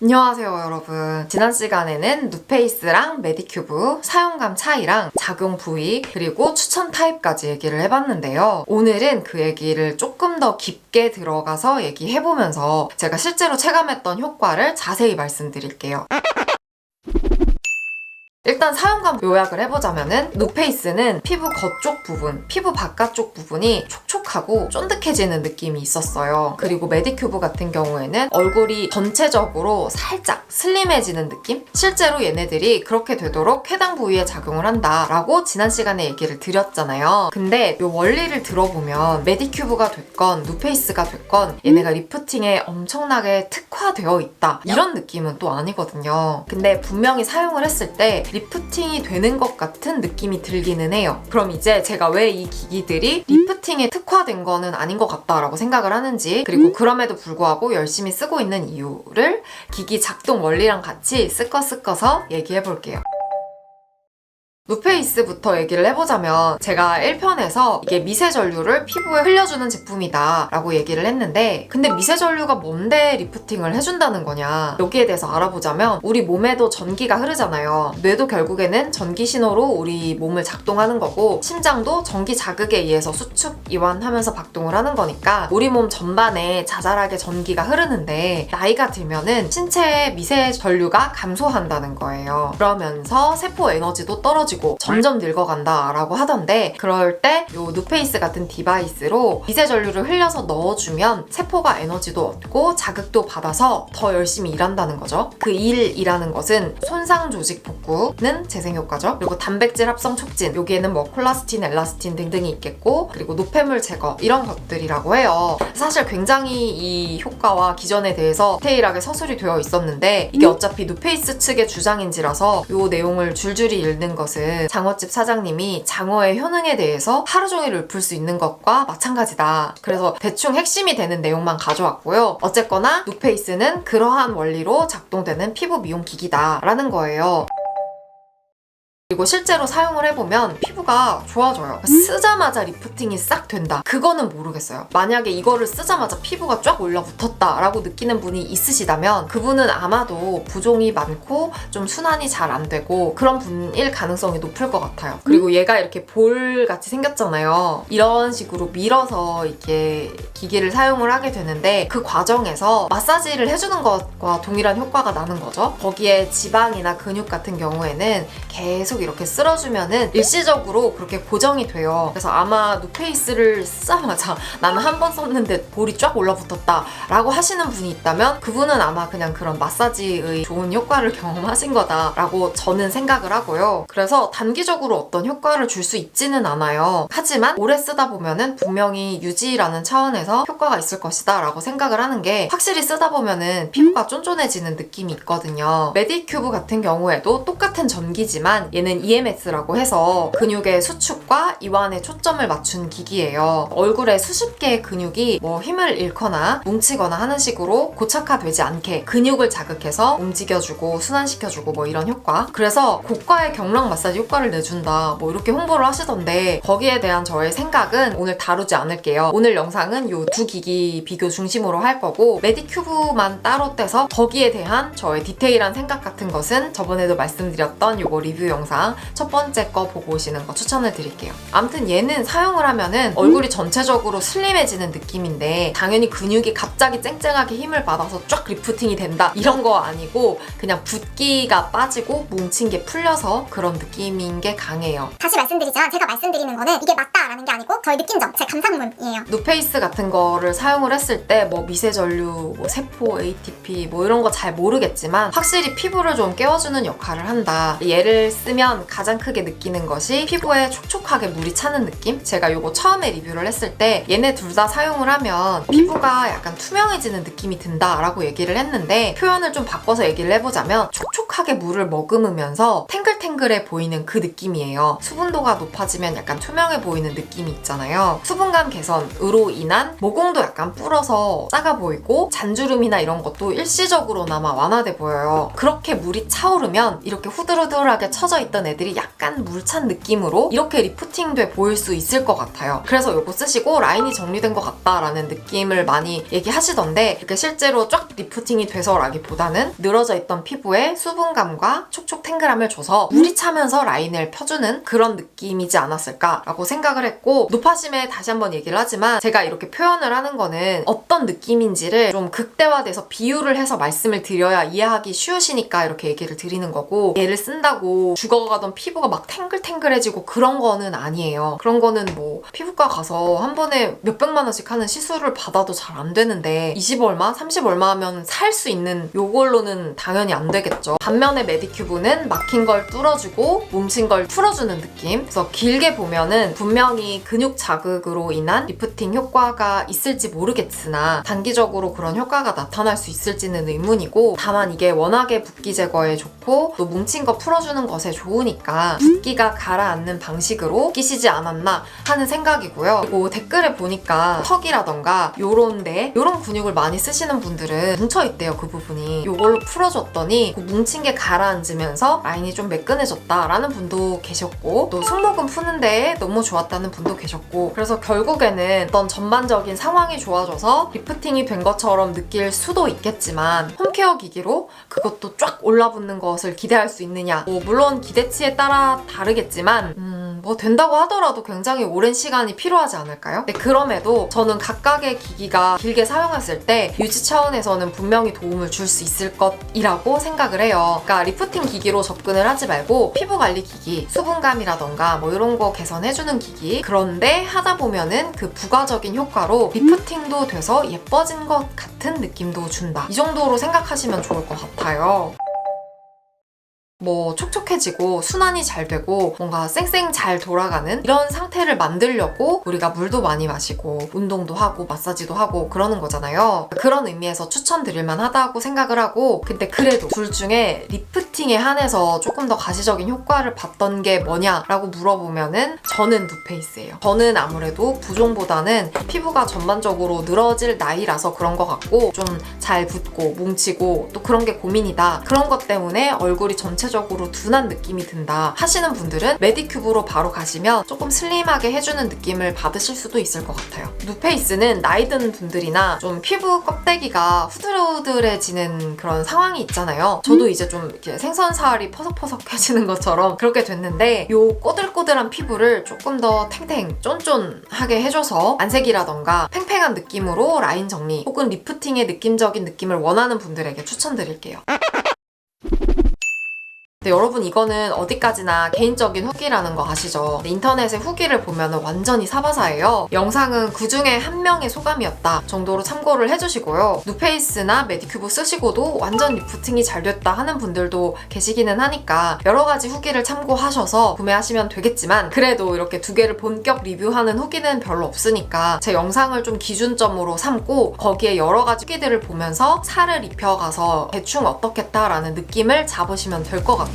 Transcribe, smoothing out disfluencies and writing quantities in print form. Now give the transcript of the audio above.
안녕하세요 여러분. 지난 시간에는 누페이스랑 메디큐브 사용감 차이랑 작용 부위 그리고 추천 타입까지 얘기를 해봤는데요. 오늘은 그 얘기를 조금 더 깊게 들어가서 얘기해보면서 제가 실제로 체감했던 효과를 자세히 말씀드릴게요. 일단 사용감 요약을 해보자면은 누페이스는 피부 겉쪽 부분, 피부 바깥쪽 부분이 촉촉하고 쫀득해지는 느낌이 있었어요. 그리고 메디큐브 같은 경우에는 얼굴이 전체적으로 살짝 슬림해지는 느낌? 실제로 얘네들이 그렇게 되도록 해당 부위에 작용을 한다라고 지난 시간에 얘기를 드렸잖아요. 근데 이 원리를 들어보면 메디큐브가 됐건 누페이스가 됐건 얘네가 리프팅에 엄청나게 특화되어 있다 이런 느낌은 또 아니거든요. 근데 분명히 사용을 했을 때 리프팅이 되는 것 같은 느낌이 들기는 해요. 그럼 이제 제가 왜 이 기기들이 리프팅에 특화된 거는 아닌 것 같다라고 생각을 하는지, 그리고 그럼에도 불구하고 열심히 쓰고 있는 이유를 기기 작동 원리랑 같이 섞어서 얘기해 볼게요. 누페이스부터 얘기를 해보자면 제가 1편에서 이게 미세 전류를 피부에 흘려주는 제품이다 라고 얘기를 했는데, 근데 미세 전류가 뭔데 리프팅을 해준다는 거냐, 여기에 대해서 알아보자면 우리 몸에도 전기가 흐르잖아요. 뇌도 결국에는 전기 신호로 우리 몸을 작동하는 거고, 심장도 전기 자극에 의해서 수축, 이완하면서 박동을 하는 거니까 우리 몸 전반에 자잘하게 전기가 흐르는데, 나이가 들면은 신체의 미세 전류가 감소한다는 거예요. 그러면서 세포 에너지도 떨어지고 점점 늙어간다 라고 하던데, 그럴 때 요 누페이스 같은 디바이스로 미세 전류를 흘려서 넣어주면 세포가 에너지도 얻고 자극도 받아서 더 열심히 일한다는 거죠. 그 일이라는 것은 손상 조직 복구는 재생 효과죠. 그리고 단백질 합성 촉진, 여기에는 뭐 콜라스틴, 엘라스틴 등등이 있겠고, 그리고 노폐물 제거 이런 것들이라고 해요. 사실 굉장히 이 효과와 기전에 대해서 디테일하게 서술이 되어 있었는데, 이게 어차피 누페이스 측의 주장인지라서 요 내용을 줄줄이 읽는 것은 장어집 사장님이 장어의 효능에 대해서 하루 종일 읊을 수 있는 것과 마찬가지다. 그래서 대충 핵심이 되는 내용만 가져왔고요. 어쨌거나 누페이스는 그러한 원리로 작동되는 피부 미용 기기다 라는 거예요. 그리고 실제로 사용을 해보면 피부가 좋아져요. 쓰자마자 리프팅이 싹 된다, 그거는 모르겠어요. 만약에 이거를 쓰자마자 피부가 쫙 올라붙었다 라고 느끼는 분이 있으시다면 그분은 아마도 부종이 많고 좀 순환이 잘 안 되고 그런 분일 가능성이 높을 것 같아요. 그리고 얘가 이렇게 볼같이 생겼잖아요. 이런 식으로 밀어서 이렇게 기기를 사용을 하게 되는데, 그 과정에서 마사지를 해주는 것과 동일한 효과가 나는 거죠. 거기에 지방이나 근육 같은 경우에는 계속 이렇게 쓸어주면은 일시적으로 그렇게 고정이 돼요. 그래서 아마 누페이스를 쓰자마자 나는 한 번 썼는데 볼이 쫙 올라붙었다 라고 하시는 분이 있다면 그분은 아마 그냥 그런 마사지의 좋은 효과를 경험하신 거다 라고 저는 생각을 하고요. 그래서 단기적으로 어떤 효과를 줄 수 있지는 않아요. 하지만 오래 쓰다 보면은 분명히 유지라는 차원에서 효과가 있을 것이다 라고 생각을 하는 게, 확실히 쓰다 보면은 피부가 쫀쫀해지는 느낌이 있거든요. 메디큐브 같은 경우에도 똑같은 전기지만 얘는 EMS라고 해서 근육의 수축과 이완에 초점을 맞춘 기기예요. 얼굴에 수십 개의 근육이 뭐 힘을 잃거나 뭉치거나 하는 식으로 고착화되지 않게 근육을 자극해서 움직여주고 순환시켜주고 뭐 이런 효과. 그래서 고가의 경락 마사지 효과를 내준다 뭐 이렇게 홍보를 하시던데, 거기에 대한 저의 생각은 오늘 다루지 않을게요. 오늘 영상은 요 두 기기 비교 중심으로 할 거고, 메디큐브만 따로 떼서 거기에 대한 저의 디테일한 생각 같은 것은 저번에도 말씀드렸던 요거 리뷰 영상 첫 번째 거 보고 오시는 거 추천을 드릴게요. 아무튼 얘는 사용을 하면은 얼굴이 전체적으로 슬림해지는 느낌인데, 당연히 근육이 갑자기 쨍쨍하게 힘을 받아서 쫙 리프팅이 된다 이런 거 아니고, 그냥 붓기가 빠지고 뭉친 게 풀려서 그런 느낌인 게 강해요. 다시 말씀드리지만 제가 말씀드리는 거는 이게 맞다라는 게 아니고 저의 느낀점, 제 감상문이에요. 누페이스 같은 거를 사용을 했을 때 뭐 미세전류, 뭐 세포, ATP 뭐 이런 거 잘 모르겠지만 확실히 피부를 좀 깨워주는 역할을 한다. 얘를 쓰면 가장 크게 느끼는 것이 피부에 촉촉하게 물이 차는 느낌? 제가 요거 처음에 리뷰를 했을 때 얘네 둘 다 사용을 하면 피부가 약간 투명해지는 느낌이 든다라고 얘기를 했는데, 표현을 좀 바꿔서 얘기를 해보자면 촉촉하게 물을 머금으면서 탱글탱글해 보이는 그 느낌이에요. 수분도가 높아지면 약간 투명해 보이는 느낌이 있잖아요. 수분감 개선으로 인한 모공도 약간 불어서 작아 보이고 잔주름이나 이런 것도 일시적으로나마 완화돼 보여요. 그렇게 물이 차오르면 이렇게 후들후들하게 처져 있던 있던 애들이 약간 물찬 느낌으로 이렇게 리프팅돼 보일 수 있을 것 같아요. 그래서 이거 쓰시고 라인이 정리된 것 같다라는 느낌을 많이 얘기하시던데 이렇게 실제로 쫙 리프팅이 돼서라기보다는 늘어져 있던 피부에 수분감과 촉촉 탱글함을 줘서 물이 차면서 라인을 펴주는 그런 느낌이지 않았을까라고 생각을 했고, 노파심에 다시 한번 얘기를 하지만 제가 이렇게 표현을 하는 거는 어떤 느낌인지를 좀 극대화돼서 비유를 해서 말씀을 드려야 이해하기 쉬우시니까 이렇게 얘기를 드리는 거고, 얘를 쓴다고 죽어가던 피부가 막 탱글탱글해지고 그런 거는 아니에요. 그런 거는 뭐 피부과 가서 한 번에 몇백만 원씩 하는 시술을 받아도 잘 안 되는데 20 얼마? 30 얼마 하면 살 수 있는 요걸로는 당연히 안 되겠죠. 반면에 메디큐브는 막힌 걸 뚫어주고 뭉친 걸 풀어주는 느낌. 그래서 길게 보면은 분명히 근육 자극으로 인한 리프팅 효과가 있을지 모르겠으나 단기적으로 그런 효과가 나타날 수 있을지는 의문이고, 다만 이게 워낙에 붓기 제거에 좋고 또 뭉친 거 풀어주는 것에 좋으니까 붓기가 가라앉는 방식으로 끼시지 않았나 하는 생각이고요. 그리고 댓글에 보니까 턱이라던가 요런데 요런 근육을 많이 쓰시는 분들은 뭉쳐있대요. 그 부분이 요걸로 풀어줬더니 그 뭉친 게 가라앉으면서 라인이 좀 매끈해졌다라는 분도 계셨고, 또 승모근 푸는데 너무 좋았다는 분도 계셨고, 그래서 결국에는 어떤 전반적인 상황이 좋아져서 리프팅이 된 것처럼 느낄 수도 있겠지만 홈케어 기기로 그것도 쫙 올라붙는 것을 기대할 수 있느냐, 뭐 물론 기대치에 따라 다르겠지만 뭐 된다고 하더라도 굉장히 오랜 시간이 필요하지 않을까요? 근데 그럼에도 저는 각각의 기기가 길게 사용했을 때 유지 차원에서는 분명히 도움을 줄 수 있을 것이라고 생각을 해요. 그러니까 리프팅 기기로 접근을 하지 말고 피부 관리 기기, 수분감이라던가 뭐 이런 거 개선해주는 기기, 그런데 하다 보면은 그 부가적인 효과로 리프팅도 돼서 예뻐진 것 같은 느낌도 준다. 이 정도로 생각하시면 좋을 것 같아요. 뭐 촉촉해지고 순환이 잘 되고 뭔가 쌩쌩 잘 돌아가는 이런 상태를 만들려고 우리가 물도 많이 마시고 운동도 하고 마사지도 하고 그러는 거잖아요. 그런 의미에서 추천드릴만 하다고 생각을 하고, 근데 그래도 둘 중에 리프팅에 한해서 조금 더 가시적인 효과를 봤던 게 뭐냐라고 물어보면은 저는 누페이스예요. 저는 아무래도 부종보다는 피부가 전반적으로 늘어질 나이라서 그런 것 같고 좀 잘 붓고 뭉치고 또 그런 게 고민이다. 그런 것 때문에 얼굴이 전체적으로 둔한 느낌이 든다 하시는 분들은 메디큐브로 바로 가시면 조금 슬림하게 해주는 느낌을 받으실 수도 있을 것 같아요. 누페이스는 나이 든 분들이나 좀 피부 껍데기가 후들후들해지는 그런 상황이 있잖아요. 저도 이제 좀 이렇게 생선살이 퍼석퍼석해지는 것처럼 그렇게 됐는데, 요 꼬들꼬들한 피부를 조금 더 탱탱 쫀쫀하게 해줘서 안색이라던가 팽팽한 느낌으로 라인 정리 혹은 리프팅의 느낌적인 느낌을 원하는 분들에게 추천드릴게요. 근데 여러분, 이거는 어디까지나 개인적인 후기라는 거 아시죠? 인터넷에 후기를 보면 완전히 사바사예요. 영상은 그중에 한 명의 소감이었다 정도로 참고를 해주시고요. 누페이스나 메디큐브 쓰시고도 완전 리프팅이 잘 됐다 하는 분들도 계시기는 하니까 여러 가지 후기를 참고하셔서 구매하시면 되겠지만, 그래도 이렇게 두 개를 본격 리뷰하는 후기는 별로 없으니까 제 영상을 좀 기준점으로 삼고 거기에 여러 가지 후기들을 보면서 살을 입혀가서 대충 어떻겠다라는 느낌을 잡으시면 될 것 같아요.